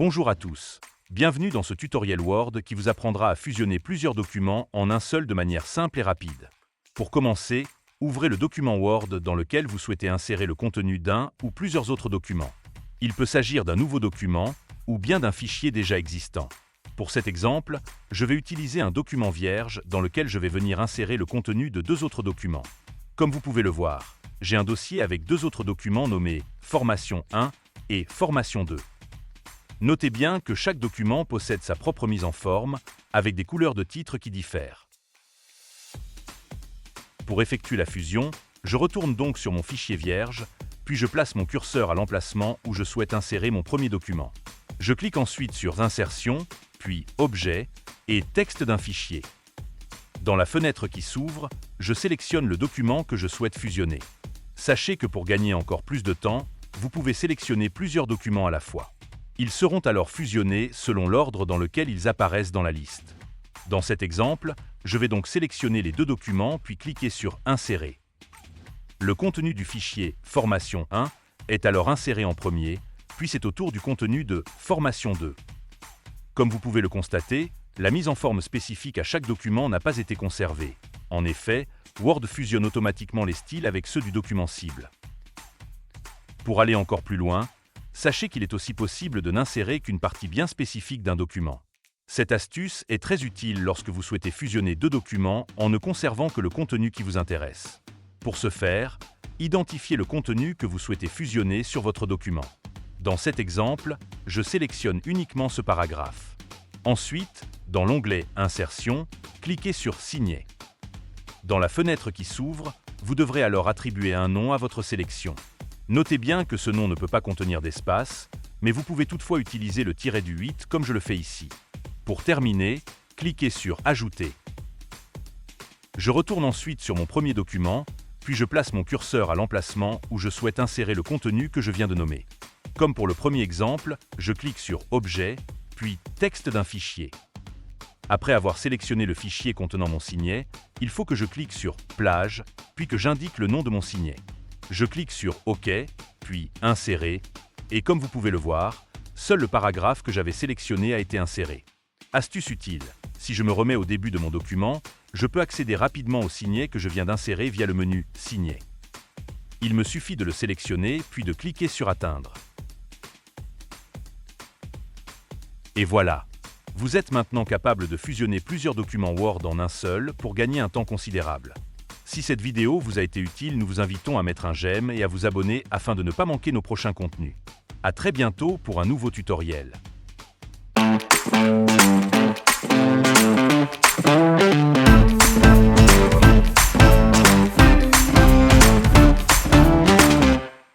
Bonjour à tous. Bienvenue dans ce tutoriel Word qui vous apprendra à fusionner plusieurs documents en un seul de manière simple et rapide. Pour commencer, ouvrez le document Word dans lequel vous souhaitez insérer le contenu d'un ou plusieurs autres documents. Il peut s'agir d'un nouveau document ou bien d'un fichier déjà existant. Pour cet exemple, je vais utiliser un document vierge dans lequel je vais venir insérer le contenu de deux autres documents. Comme vous pouvez le voir, j'ai un dossier avec deux autres documents nommés Formation 1 et Formation 2. Notez bien que chaque document possède sa propre mise en forme, avec des couleurs de titre qui diffèrent. Pour effectuer la fusion, je retourne donc sur mon fichier vierge, puis je place mon curseur à l'emplacement où je souhaite insérer mon premier document. Je clique ensuite sur Insertion, puis Objet et Texte d'un fichier. Dans la fenêtre qui s'ouvre, je sélectionne le document que je souhaite fusionner. Sachez que pour gagner encore plus de temps, vous pouvez sélectionner plusieurs documents à la fois. Ils seront alors fusionnés selon l'ordre dans lequel ils apparaissent dans la liste. Dans cet exemple, je vais donc sélectionner les deux documents puis cliquer sur Insérer. Le contenu du fichier Formation 1 est alors inséré en premier, puis c'est au tour du contenu de Formation 2. Comme vous pouvez le constater, la mise en forme spécifique à chaque document n'a pas été conservée. En effet, Word fusionne automatiquement les styles avec ceux du document cible. Pour aller encore plus loin, sachez qu'il est aussi possible de n'insérer qu'une partie bien spécifique d'un document. Cette astuce est très utile lorsque vous souhaitez fusionner deux documents en ne conservant que le contenu qui vous intéresse. Pour ce faire, identifiez le contenu que vous souhaitez fusionner sur votre document. Dans cet exemple, je sélectionne uniquement ce paragraphe. Ensuite, dans l'onglet Insertion, cliquez sur Signer. Dans la fenêtre qui s'ouvre, vous devrez alors attribuer un nom à votre sélection. Notez bien que ce nom ne peut pas contenir d'espace, mais vous pouvez toutefois utiliser le tiret du 8 comme je le fais ici. Pour terminer, cliquez sur Ajouter. Je retourne ensuite sur mon premier document, puis je place mon curseur à l'emplacement où je souhaite insérer le contenu que je viens de nommer. Comme pour le premier exemple, je clique sur Objet, puis Texte d'un fichier. Après avoir sélectionné le fichier contenant mon signet, il faut que je clique sur Plage, puis que j'indique le nom de mon signet. Je clique sur OK, puis Insérer, et comme vous pouvez le voir, seul le paragraphe que j'avais sélectionné a été inséré. Astuce utile, si je me remets au début de mon document, je peux accéder rapidement au signet que je viens d'insérer via le menu Signer. Il me suffit de le sélectionner, puis de cliquer sur Atteindre. Et voilà, vous êtes maintenant capable de fusionner plusieurs documents Word en un seul pour gagner un temps considérable. Si cette vidéo vous a été utile, nous vous invitons à mettre un j'aime et à vous abonner afin de ne pas manquer nos prochains contenus. À très bientôt pour un nouveau tutoriel.